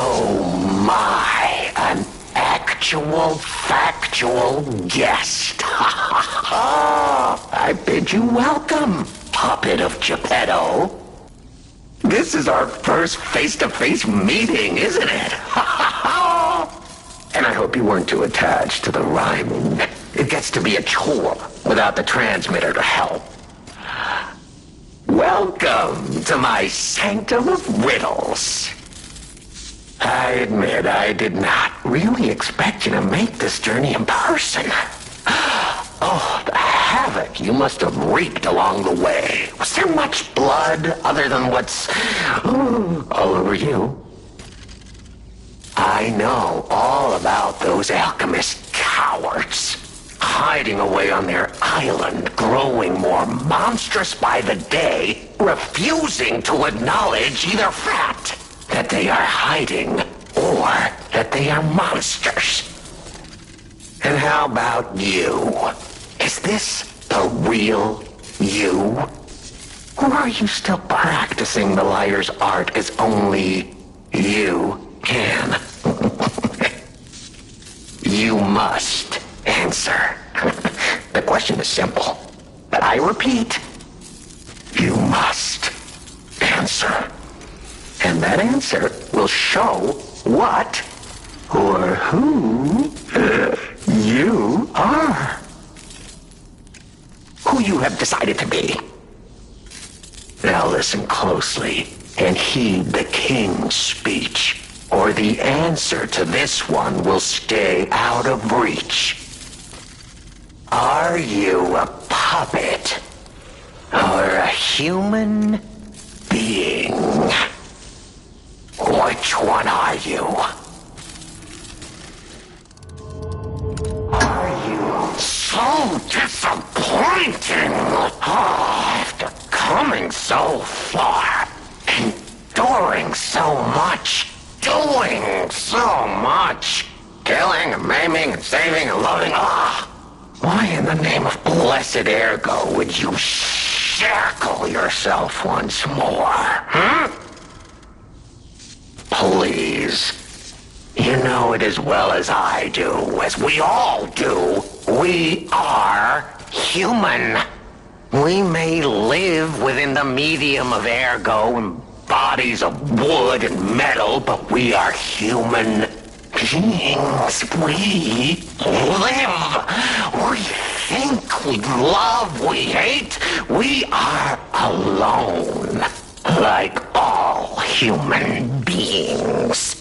Oh my, an actual factual guest. I bid you welcome, puppet of Geppetto. This is our first face-to-face meeting, isn't it? And I hope you weren't too attached to the rhyming. It gets to be a chore without the transmitter to help. Welcome to my sanctum of riddles. I admit I did not really expect you to make this journey in person. Oh, the havoc you must have wreaked along the way. Was there much blood other than what's all over you? I know all about those alchemist cowards. Hiding away on their island, growing more monstrous by the day, refusing to acknowledge either fact that they are hiding or that they are monsters. And how about you? Is this the real you? Or are you still practicing the liar's art as only you can? You must answer. The question is simple, but I repeat, you must answer. And that answer will show what or who you are. Who you have decided to be. Now listen closely and heed the king's speech, or the answer to this one will stay out of reach. Are you a puppet or a human being? Which one are you? Are you so disappointing? After coming so far, enduring so much, doing so much, killing and maiming and saving and loving, why in the name of blessed ergo would you shackle yourself once more, Please. You know it as well as I do, as we all do. We are human. We may live within the medium of ergo and bodies of wood and metal, but we are human beings. We live. We think, we love, we hate. We are alone, like all human beings.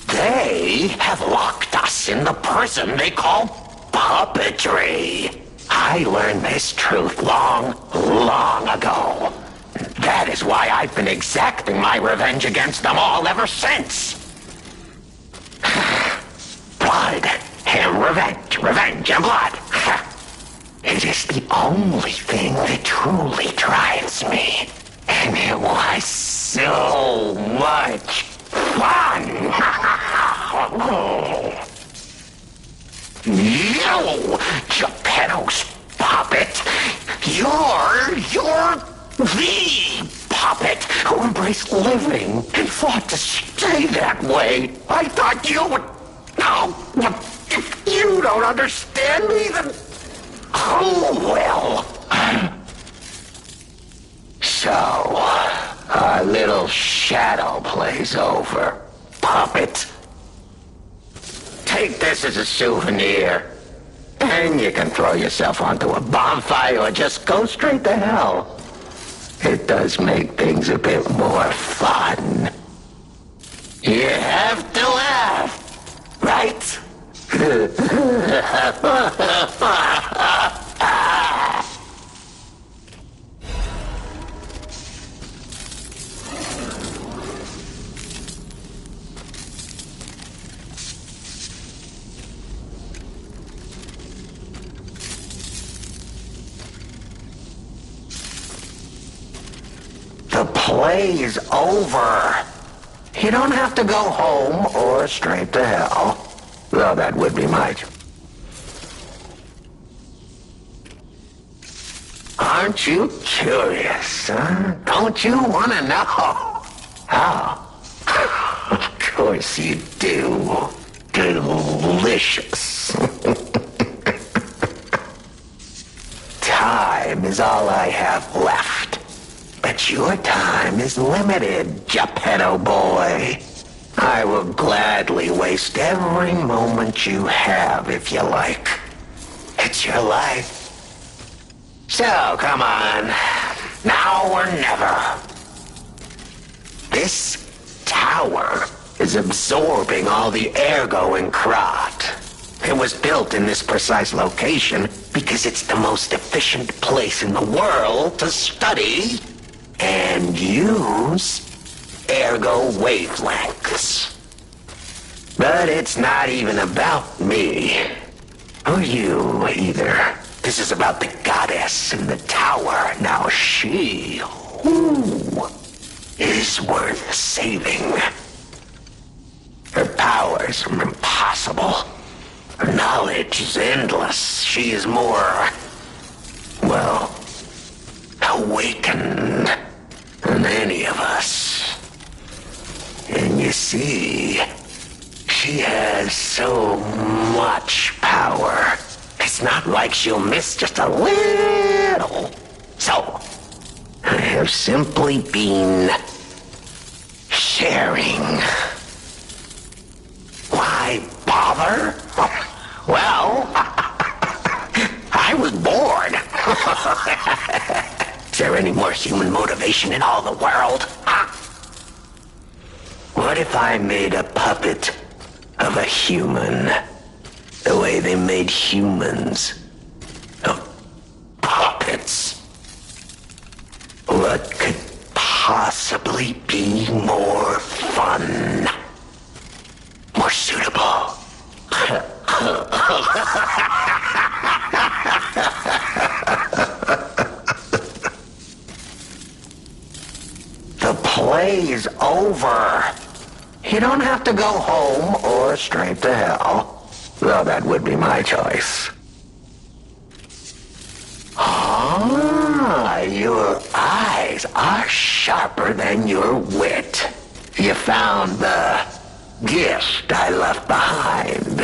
They have locked us in the prison they call puppetry. I learned this truth long, long ago. That is why I've been exacting my revenge against them all ever since. Blood and revenge, revenge and blood. It is the only thing that truly drives me. And it was so much fun. You, Geppetto's puppet, you're the puppet who embraced living and fought to stay that way. I thought you would... Oh, if you don't understand me, then... Oh, well. So, our little shadow play's over, puppet. Take this as a souvenir, and you can throw yourself onto a bonfire or just go straight to hell. It does make things a bit more fun. You have to laugh, right? The play's over. You don't have to go home or straight to hell. Though that would be my choice. Aren't you curious, huh? Don't you want to know? How? course you do. Delicious. Time is all I have left. But your time is limited, Geppetto boy. I will gladly waste every moment you have if you like. It's your life. So, come on. Now or never. This tower is absorbing all the ergo in Krat. It was built in this precise location because it's the most efficient place in the world to study and use ergo wavelengths. But it's not even about me. Or you, either. This is about the goddess in the tower. Now she, is worth saving. Her powers are impossible. Her knowledge is endless. She is more, well, awakened than any of us. And you see, she has so much power. It's not like she'll miss just a little. So, I have simply been sharing. Why bother? Well, I was bored. Is there any more human motivation in all the world? What if I made a puppet of a human? The way they made humans of puppets. What could possibly be more fun? More suitable? The play is over. You don't have to go home or straight to hell. Though that would be my choice. Ah, your eyes are sharper than your wit. You found the gift I left behind.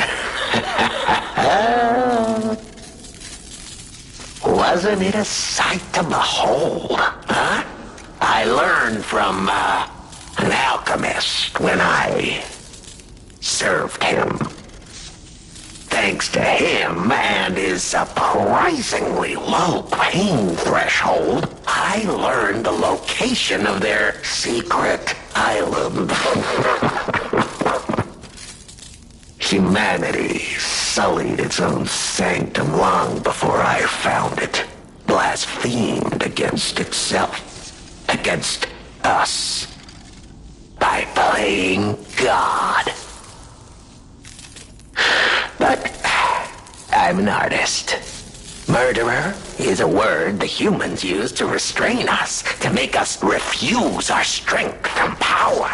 Wasn't it a sight to behold, huh? I learned from an alchemist when I served him. Thanks to him and his surprisingly low pain threshold, I learned the location of their secret island. Humanity sullied its own sanctum long before I found it, blasphemed against itself, against us, by playing God. But I'm an artist. Murderer is a word the humans use to restrain us, to make us refuse our strength and power.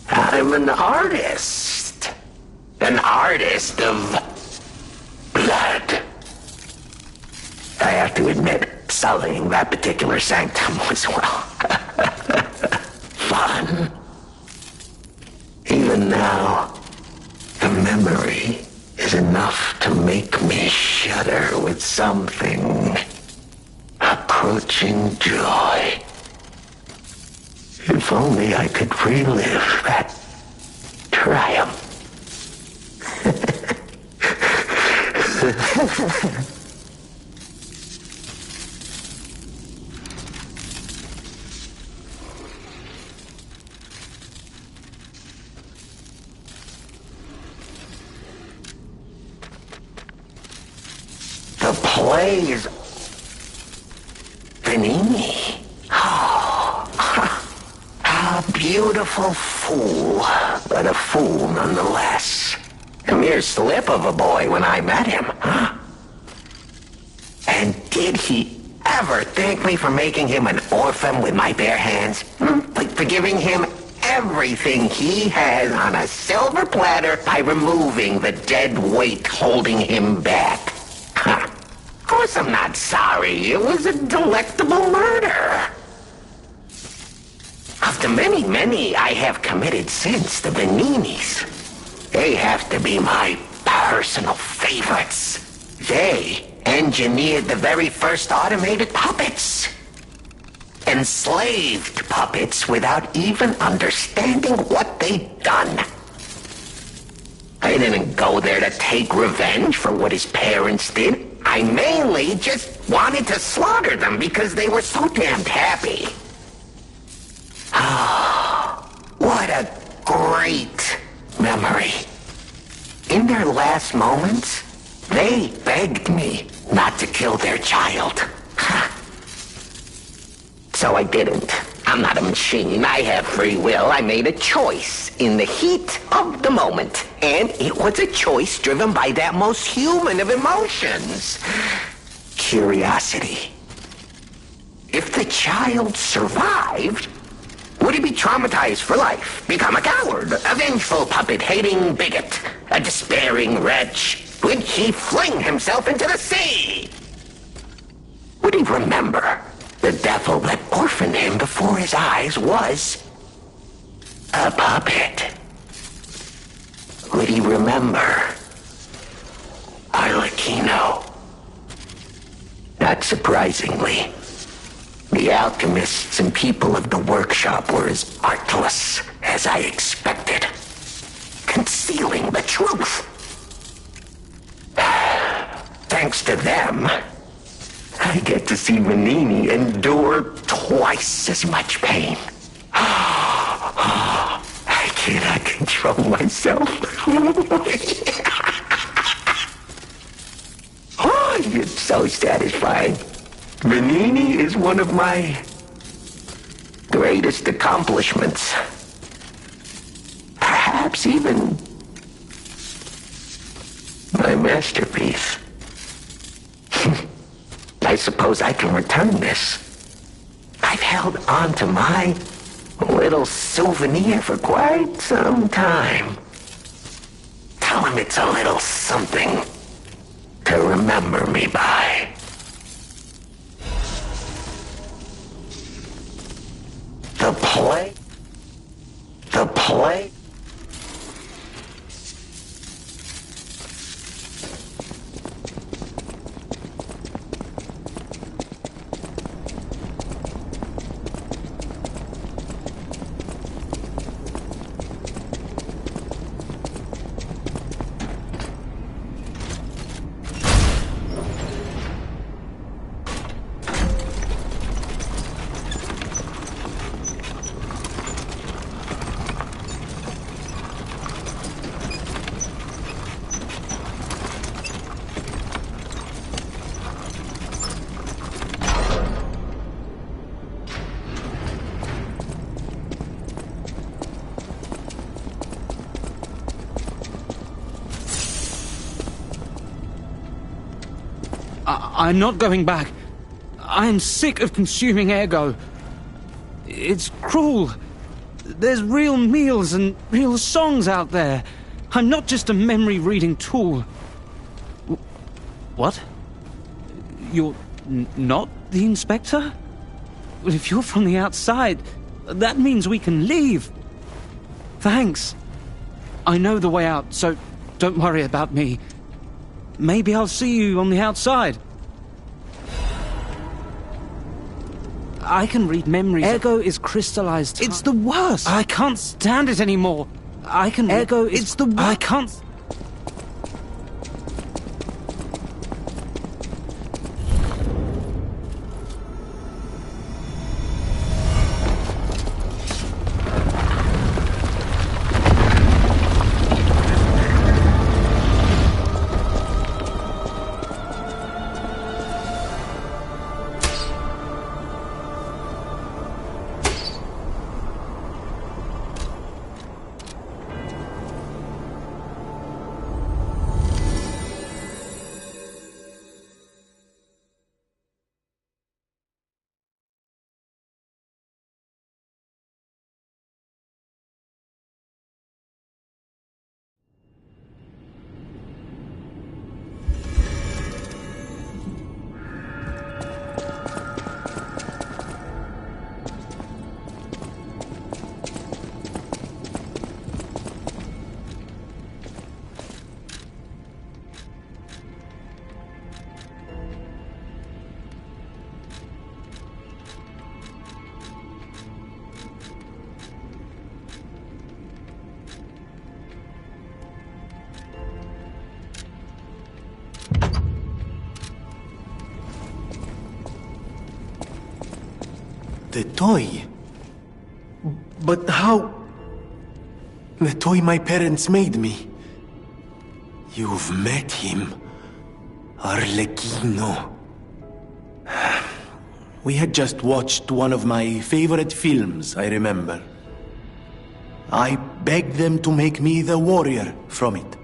I'm an artist. An artist of blood. I have to admit, sullying that particular sanctum was, well, fun. Even now, the memory is enough to make me shudder with something approaching joy. If only I could relive that triumph. The plays Benigni. Oh, a beautiful fool, but a fool nonetheless. A mere slip of a boy when I met him, huh? And did he ever thank me for making him an orphan with my bare hands? Like for giving him everything he has on a silver platter by removing the dead weight holding him back? Of course I'm not sorry. It was a delectable murder. Of After many I have committed since, the Beninis, they have to be my personal favorites. They engineered the very first automated puppets. Enslaved puppets without even understanding what they'd done. I didn't go there to take revenge for what his parents did. I mainly just wanted to slaughter them because they were so damned happy. What a great memory. In their last moments, they begged me not to kill their child. So I didn't. I'm not a machine. I have free will. I made a choice in the heat of the moment. And it was a choice driven by that most human of emotions. Curiosity. If the child survived, would he be traumatized for life? Become a coward, a vengeful puppet-hating bigot, a despairing wretch? Would he fling himself into the sea? Would he remember the devil that orphaned him before his eyes was a puppet? Would he remember Arlecchino? Not surprisingly, the alchemists and people of the workshop were as artless as I expected, concealing the truth. Thanks to them, I get to see Venini endure twice as much pain. I cannot control myself. Oh, it's so satisfying. Venini is one of my greatest accomplishments. Perhaps even my masterpiece. I suppose I can return this. I've held on to my little souvenir for quite some time. Tell him it's a little something to remember me by. The play? The play? I'm not going back. I am sick of consuming Ergo. It's cruel. There's real meals and real songs out there. I'm not just a memory-reading tool. What? You're not the inspector? Well, if you're from the outside, that means we can leave. Thanks. I know the way out, so don't worry about me. Maybe I'll see you on the outside. I can read memories. Ergo is crystallized. It's the worst. I can't stand it anymore. I can... Ergo is... It's the worst. I can't... the toy. But how? The toy my parents made me. You've met him. Arlecchino. We had just watched one of my favorite films, I remember. I begged them to make me the warrior from it.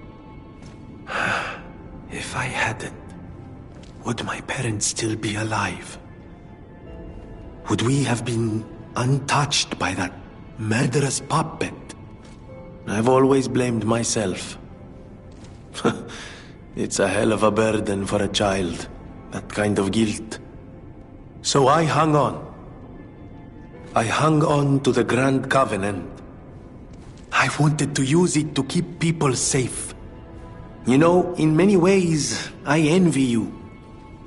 If I hadn't, would my parents still be alive? Would we have been untouched by that murderous puppet? I've always blamed myself. It's a hell of a burden for a child, that kind of guilt. So I hung on. I hung on to the Grand Covenant. I wanted to use it to keep people safe. You know, in many ways, I envy you.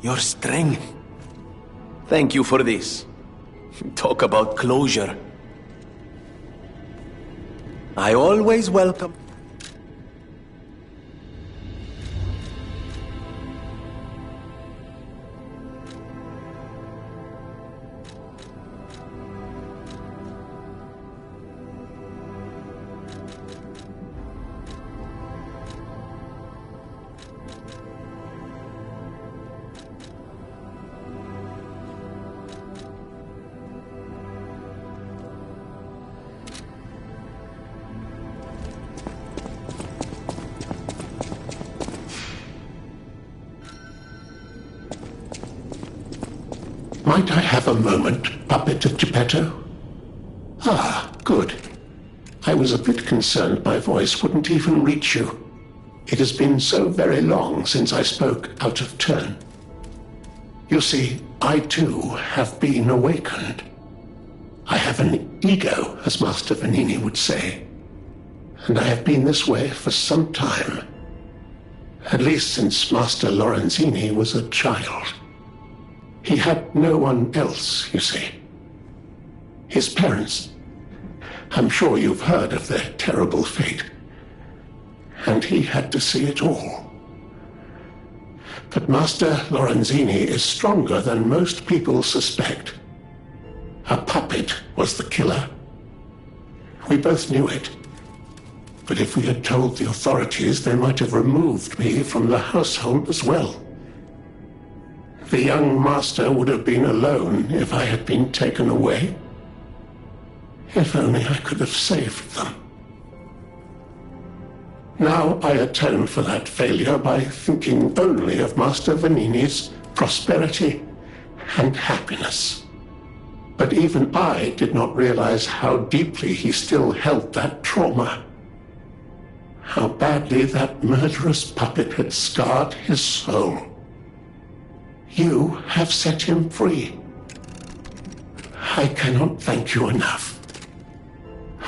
Your strength. Thank you for this. Talk about closure. I always welcome... Might I have a moment, puppet of Geppetto? Ah, good. I was a bit concerned my voice wouldn't even reach you. It has been so very long since I spoke out of turn. You see, I too have been awakened. I have an ego, as Master Venigni would say. And I have been this way for some time. At least since Master Lorenzini was a child. He had no one else, you see. His parents. I'm sure you've heard of their terrible fate. And he had to see it all. But Master Lorenzini is stronger than most people suspect. A puppet was the killer. We both knew it. But if we had told the authorities, they might have removed me from the household as well. The young master would have been alone if I had been taken away. If only I could have saved them. Now I atone for that failure by thinking only of Master Venigni's prosperity and happiness. But even I did not realize how deeply he still held that trauma. How badly that murderous puppet had scarred his soul. You have set him free. I cannot thank you enough.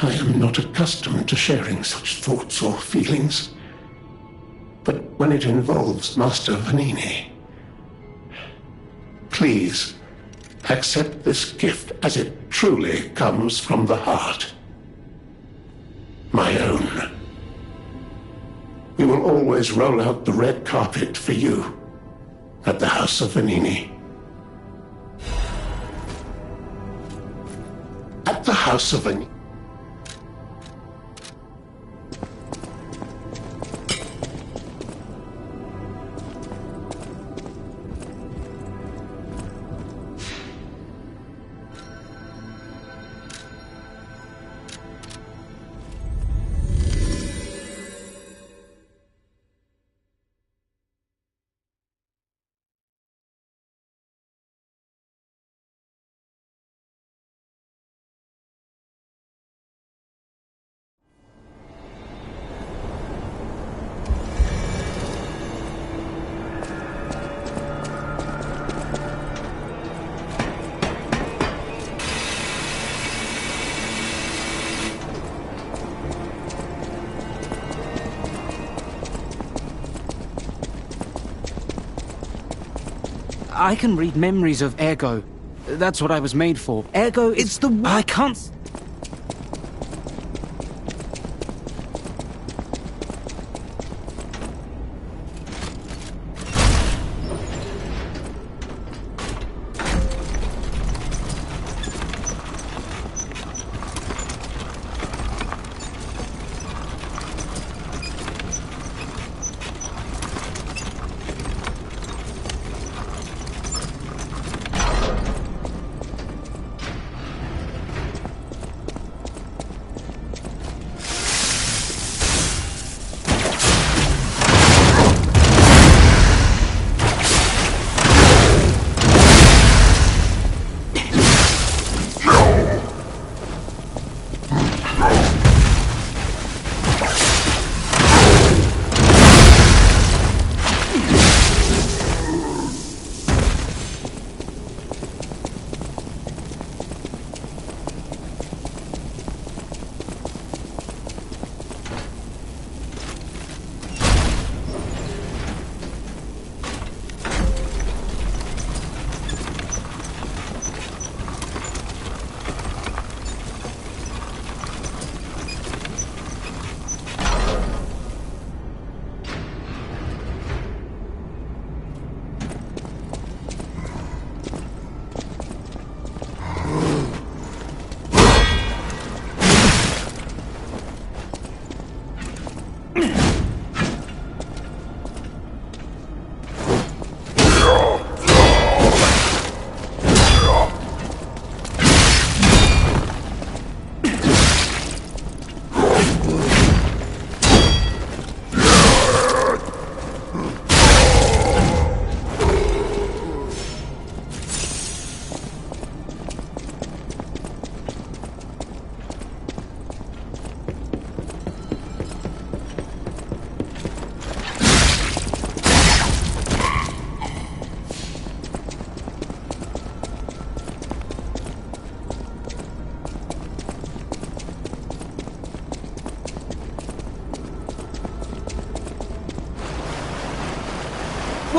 I am not accustomed to sharing such thoughts or feelings. But when it involves Master Venigni, please accept this gift as it truly comes from the heart. My own. We will always roll out the red carpet for you. At the House of Venigni. At the House of Venigni. I can read memories of Ergo. That's what I was made for. Ergo, it's the... I can't...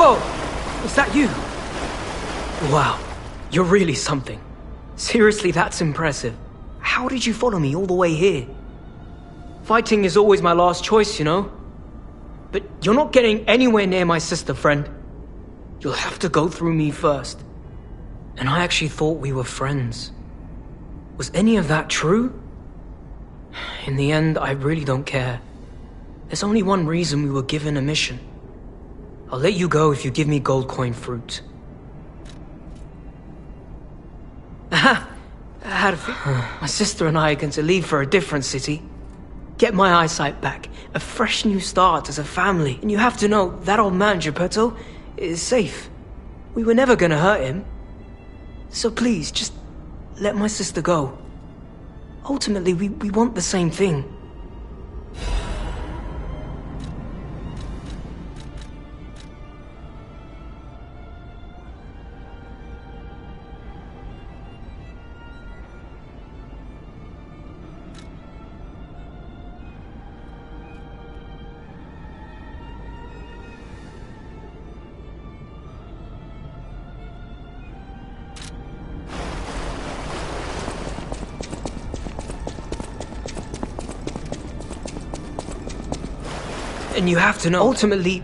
Whoa! Was that you? Wow, you're really something. Seriously, that's impressive. How did you follow me all the way here? Fighting is always my last choice, you know? But you're not getting anywhere near my sister, friend. You'll have to go through me first. And I actually thought we were friends. Was any of that true? In the end, I really don't care. There's only one reason we were given a mission. I'll let you go if you give me gold coin fruit. Aha! I had a my sister and I are going to leave for a different city. Get my eyesight back. A fresh new start as a family. And you have to know, that old man, Geppetto, is safe. We were never gonna hurt him. So please, just let my sister go. Ultimately, we want the same thing. And you have to know, ultimately...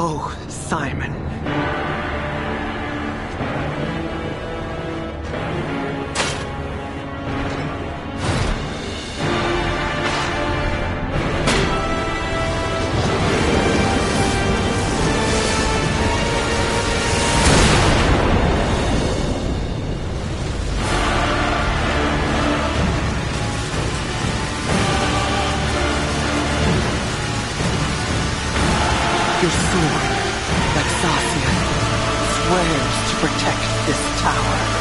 Oh, Simon. Your sword, Vexasia, swears to protect this tower.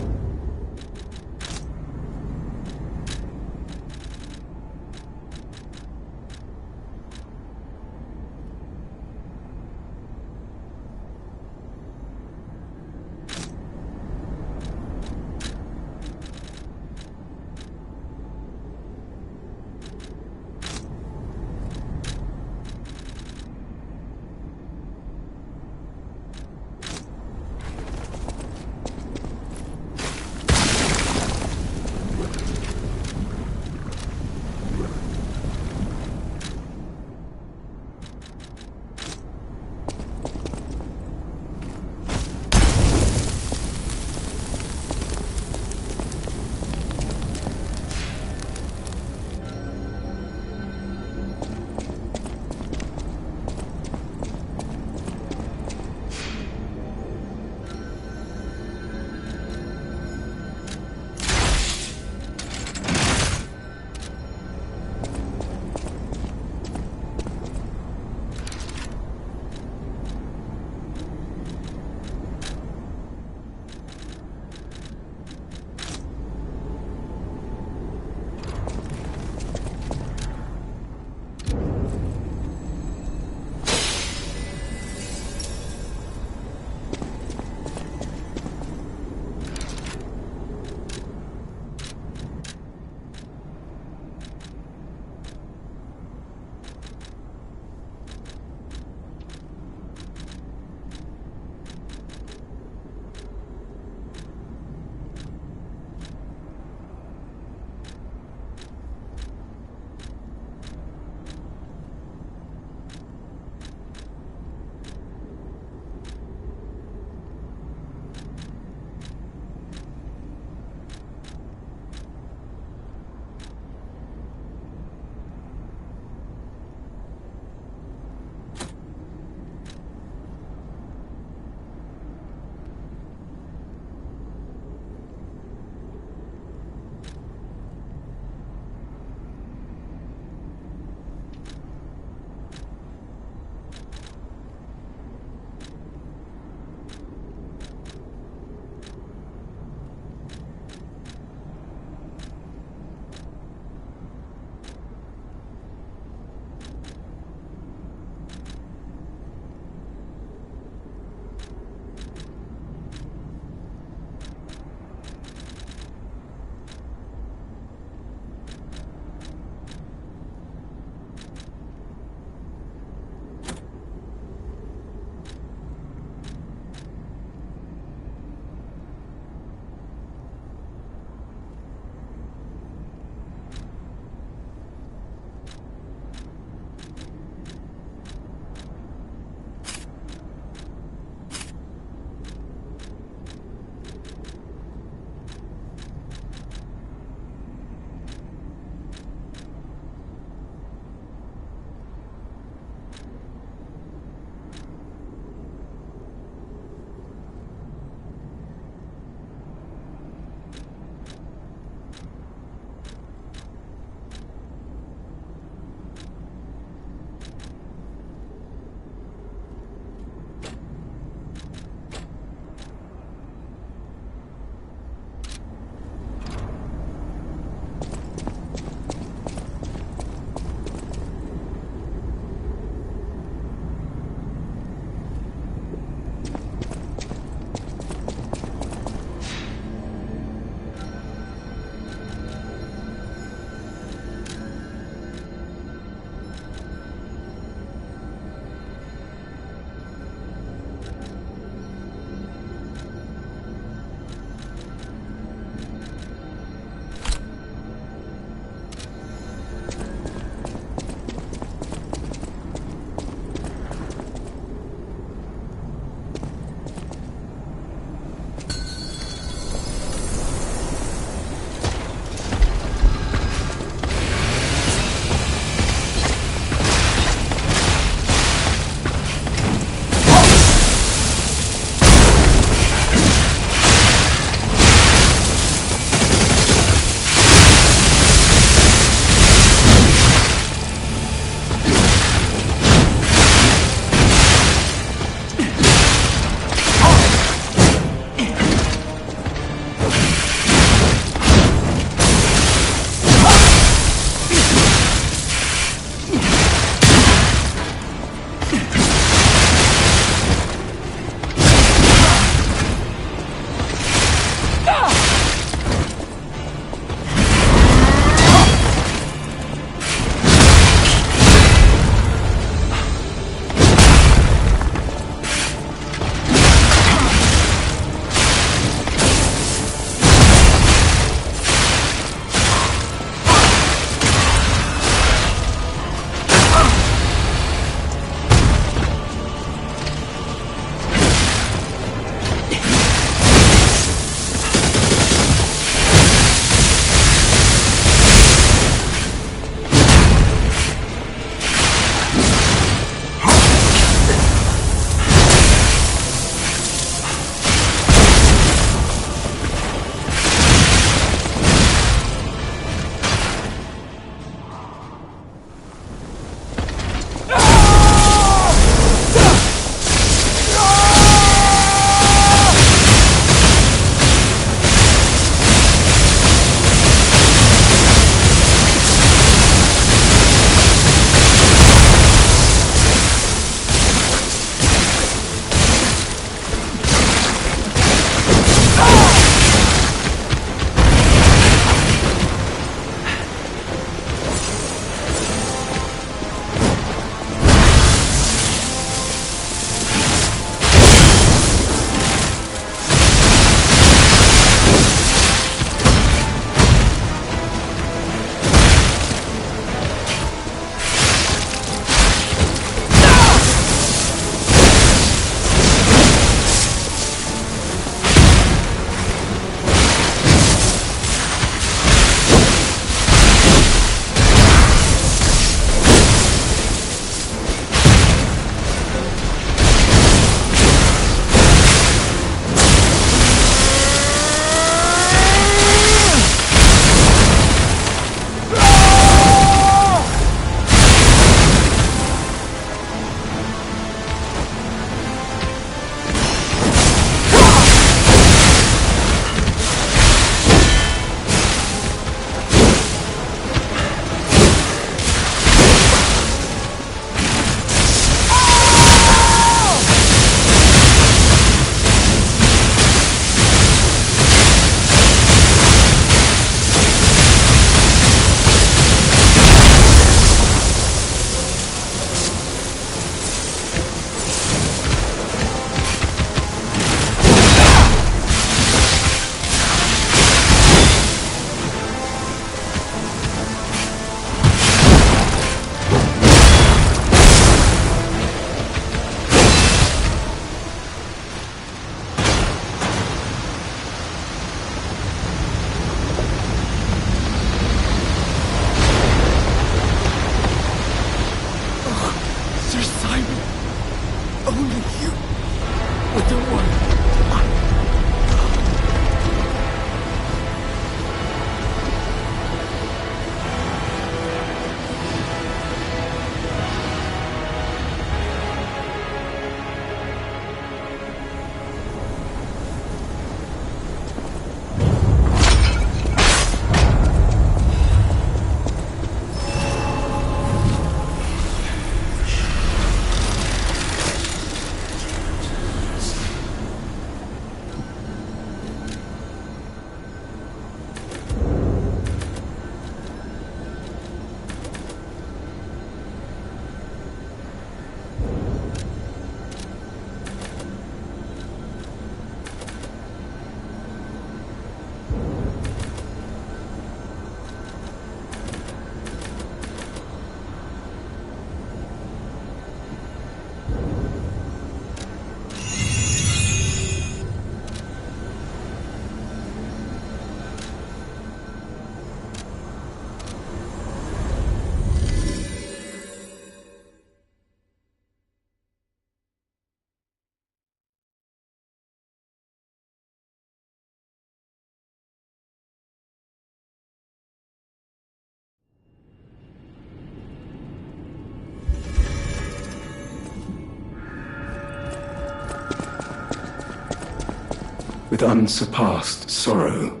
with unsurpassed sorrow,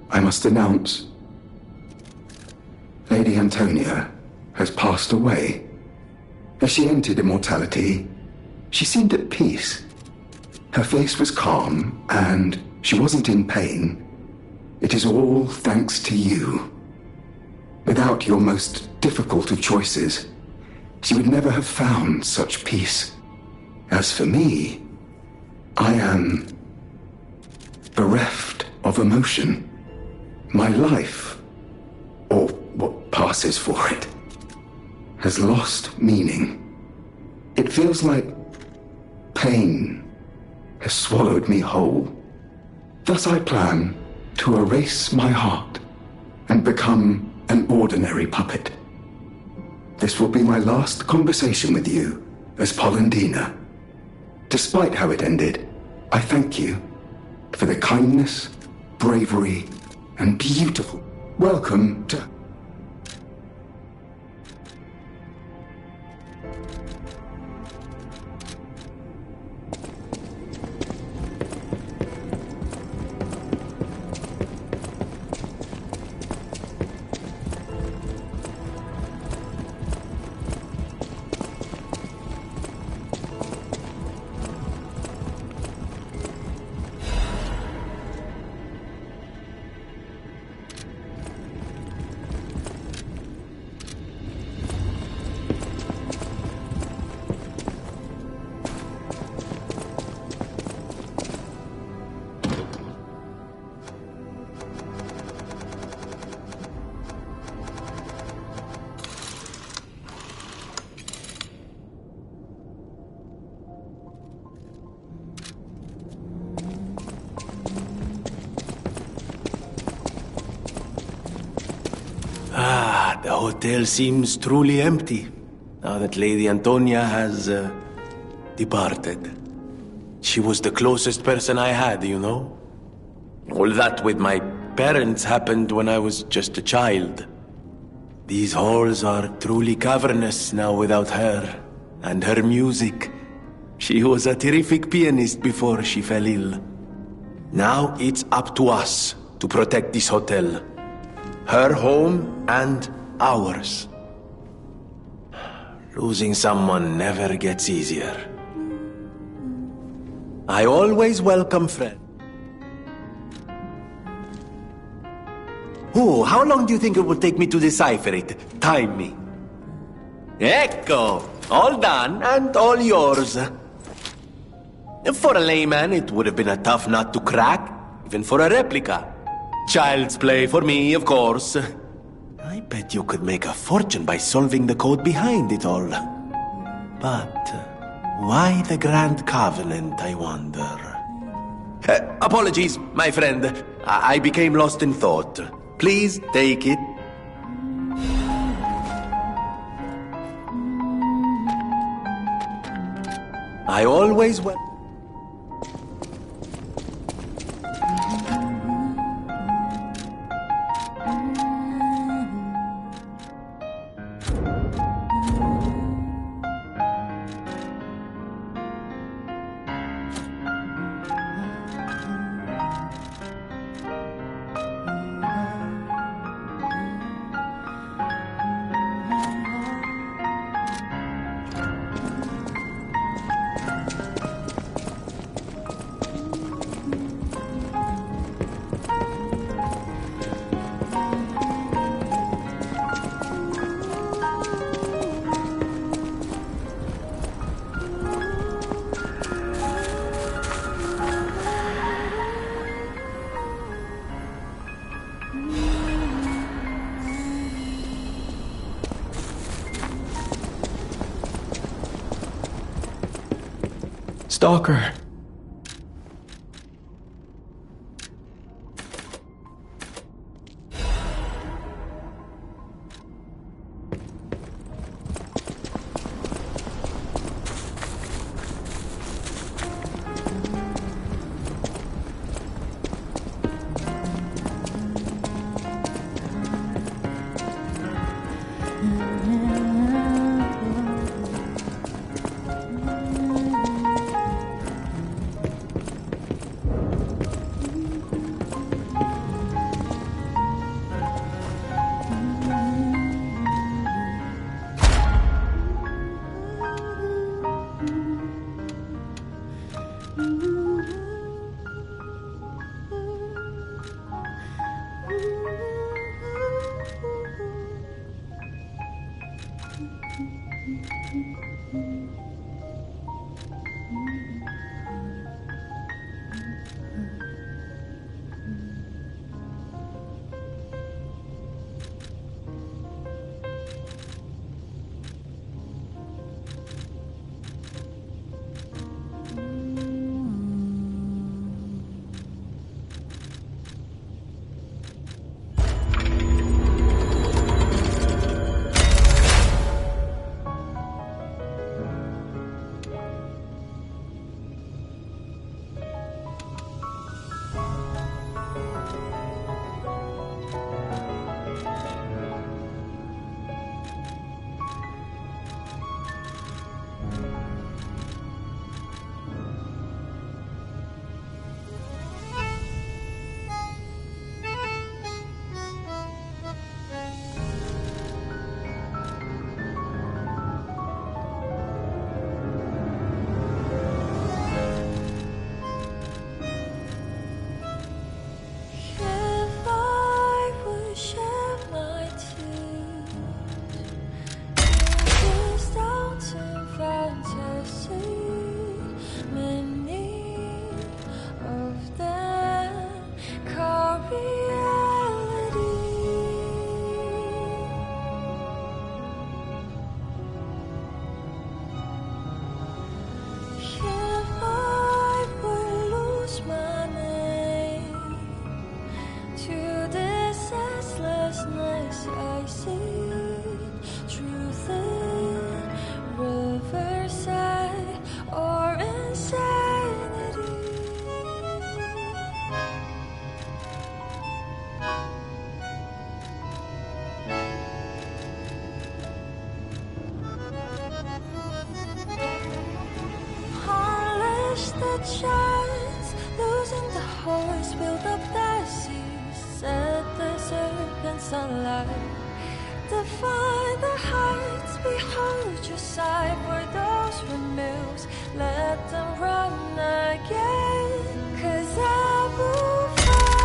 I must announce Lady Antonia has passed away. As she entered immortality, she seemed at peace. Her face was calm, and she wasn't in pain. It is all thanks to you. Without your most difficult of choices, she would never have found such peace. As for me, I am bereft of emotion. My life, or what passes for it, has lost meaning. It feels like pain has swallowed me whole. Thus I plan to erase my heart and become an ordinary puppet. This will be my last conversation with you as Polendina. Despite how it ended, I thank you for the kindness, bravery, and beautiful welcome to... The hotel seems truly empty, now that Lady Antonia has, departed. She was the closest person I had, you know? All that with my parents happened when I was just a child. These halls are truly cavernous now without her, and her music. She was a terrific pianist before she fell ill. Now it's up to us to protect this hotel. Her home and ours. Losing someone never gets easier. I always welcome friends. Oh, how long do you think it will take me to decipher it? Time me. Ecco! All done, and all yours. For a layman, it would have been a tough nut to crack, even for a replica. Child's play for me, of course. I bet you could make a fortune by solving the code behind it all. But why the Grand Covenant, I wonder? Apologies, my friend. I became lost in thought. Please take it. I always Stalker. aside for those renewals. Let them run again. 'Cause I will fight.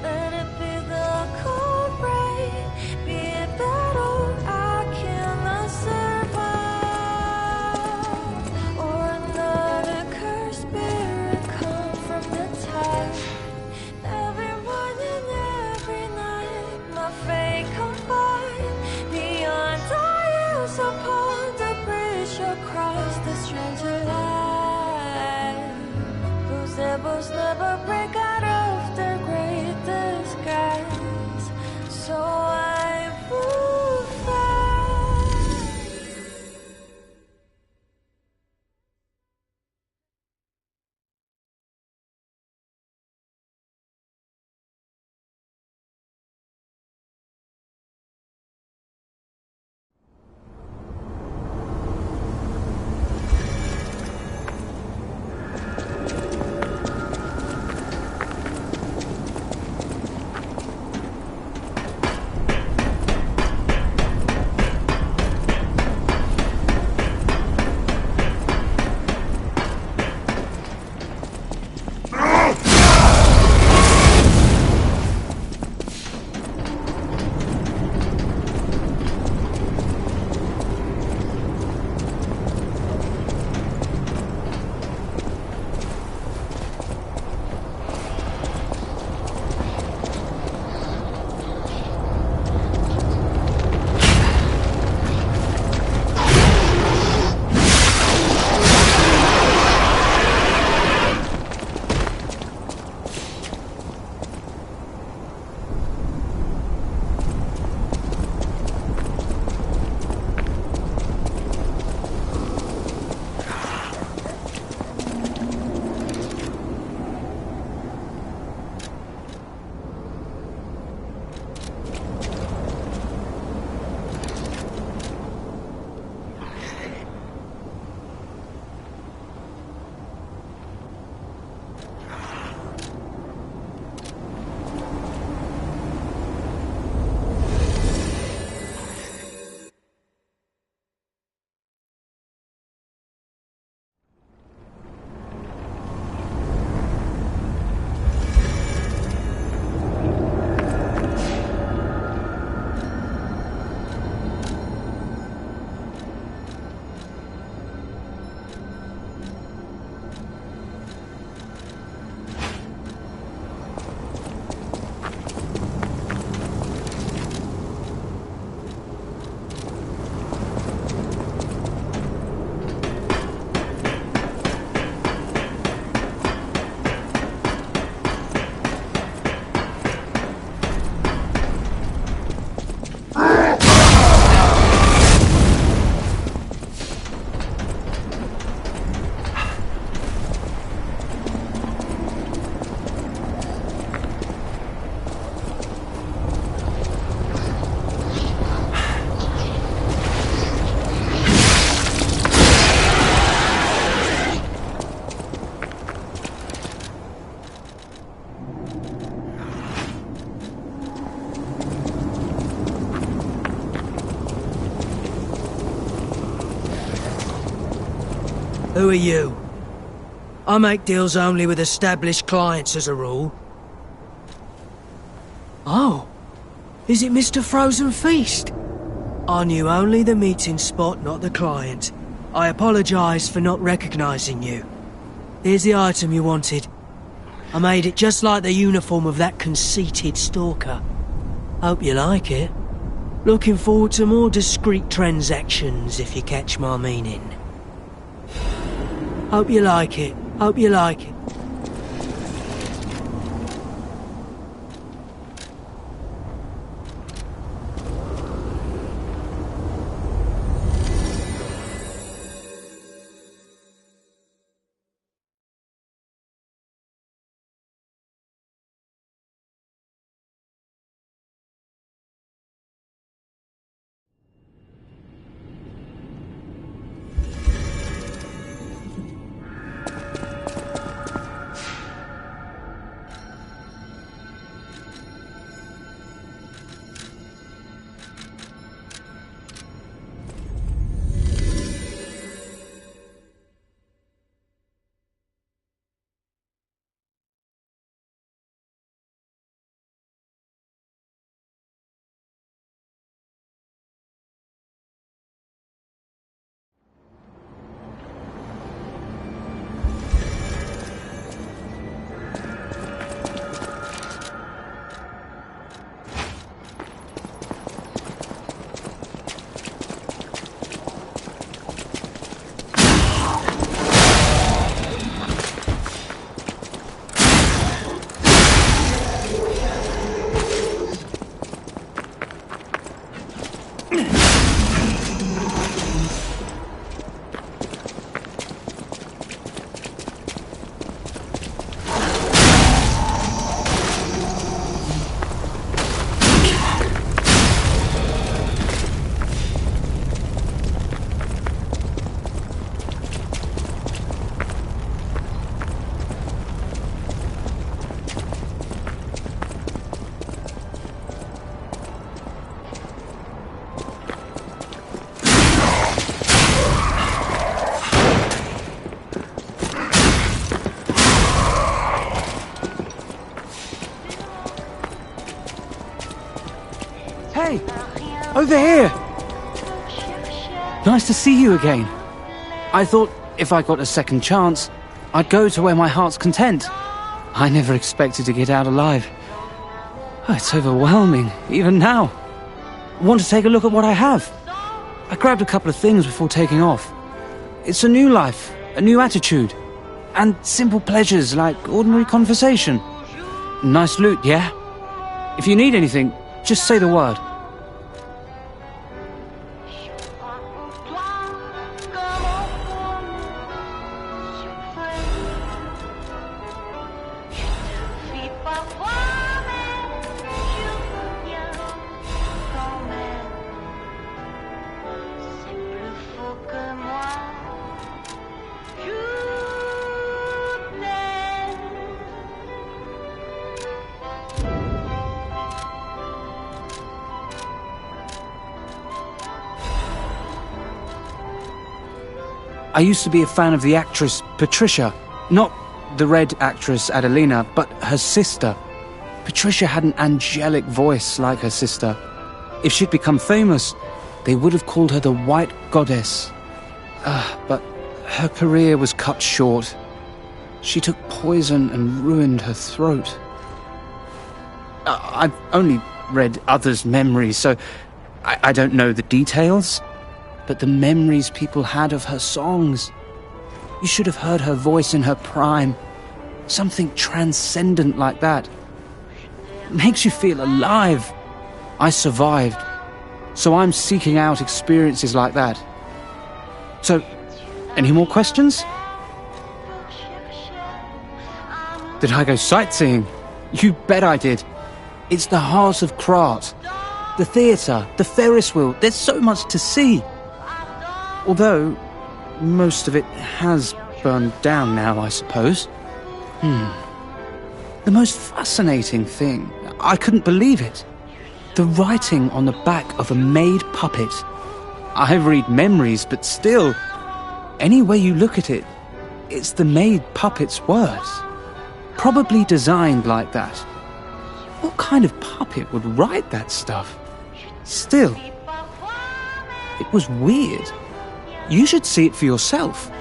Let it be the cold rain, be it battle I cannot survive, or another cursed spirit come from the tide. Every morning, every night, my fate combined. Beyond our years upon the bridge across the stranger line. Those devils never break out of their great disguise. So I will fight. Who are you? I make deals only with established clients as a rule. Oh, is it Mr. Frozen Feast? I knew only the meeting spot, not the client. I apologise for not recognising you. Here's the item you wanted. I made it just like the uniform of that conceited stalker. Hope you like it. Looking forward to more discreet transactions, if you catch my meaning. Hope you like it. Hope you like it. Hey! Over here! Nice to see you again. I thought if I got a second chance, I'd go to where my heart's content. I never expected to get out alive. Oh, it's overwhelming, even now. Want to take a look at what I have? I grabbed a couple of things before taking off. It's a new life, a new attitude, and simple pleasures like ordinary conversation. Nice loot, yeah? If you need anything, just say the word. I used to be a fan of the actress Patricia, not the red actress Adelina, but her sister. Patricia had an angelic voice like her sister. If she'd become famous, they would have called her the White Goddess. But her career was cut short. She took poison and ruined her throat. I've only read others' memories, so I don't know the details. But the memories people had of her songs. You should have heard her voice in her prime. Something transcendent like that. Makes you feel alive. I survived. So I'm seeking out experiences like that. So, any more questions? Did I go sightseeing? You bet I did. It's the heart of Krat. The theatre, the Ferris wheel, there's so much to see. Although, most of it has burned down now, I suppose. The most fascinating thing, I couldn't believe it. The writing on the back of a made puppet. I read memories, but still, any way you look at it, it's the made puppet's words. Probably designed like that. What kind of puppet would write that stuff? Still, it was weird. You should see it for yourself.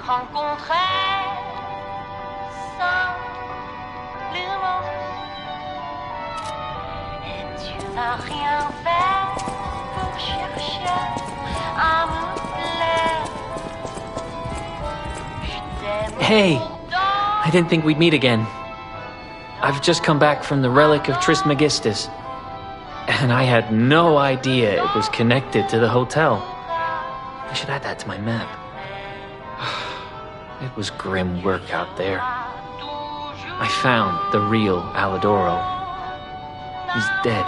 Rencontré simplement et tu n'as rien fait pour chercher à me plaire. Hey! I didn't think we'd meet again. I've just come back from the relic of Trismegistus, and I had no idea it was connected to the hotel. I should add that to my map. It was grim work out there. I found the real Alidoro. He's dead.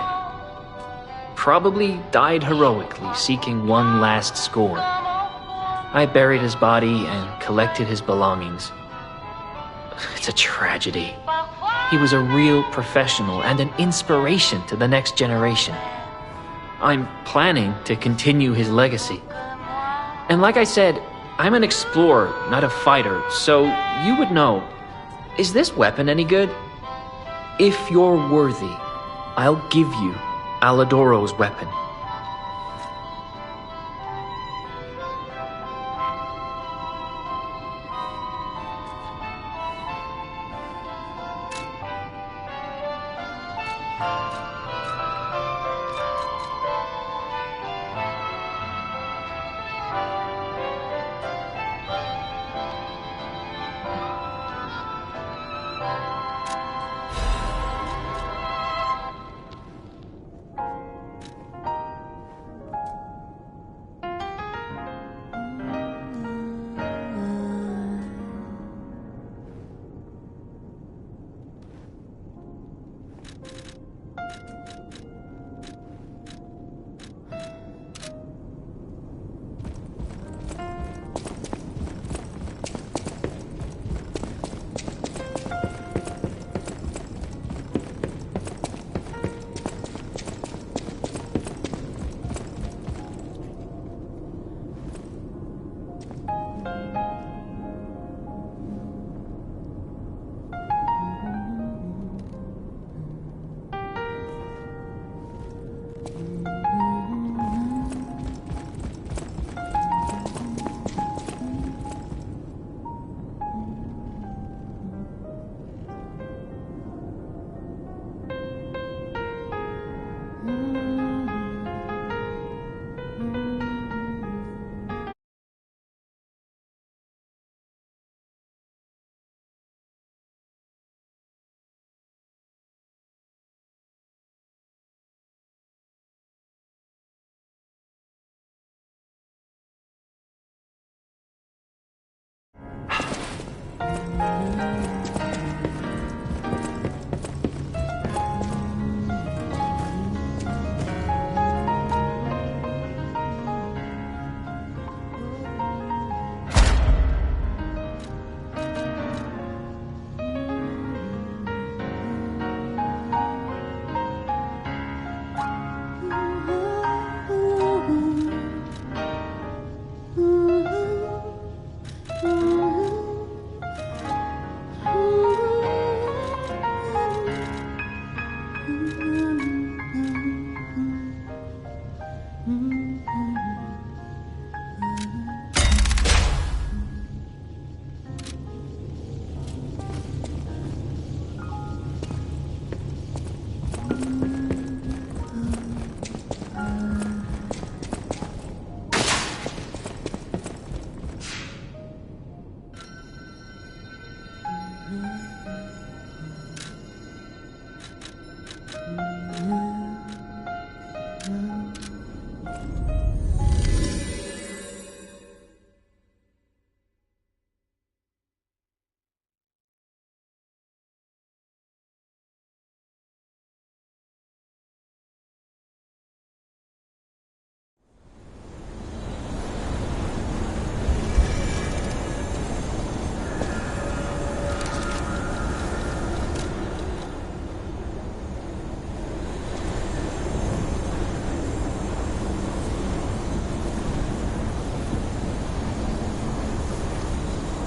Probably died heroically, seeking one last score. I buried his body and collected his belongings. It's a tragedy. He was a real professional and an inspiration to the next generation. I'm planning to continue his legacy. And like I said, I'm an explorer, not a fighter, so you would know. Is this weapon any good? If you're worthy, I'll give you Alidoro's weapon.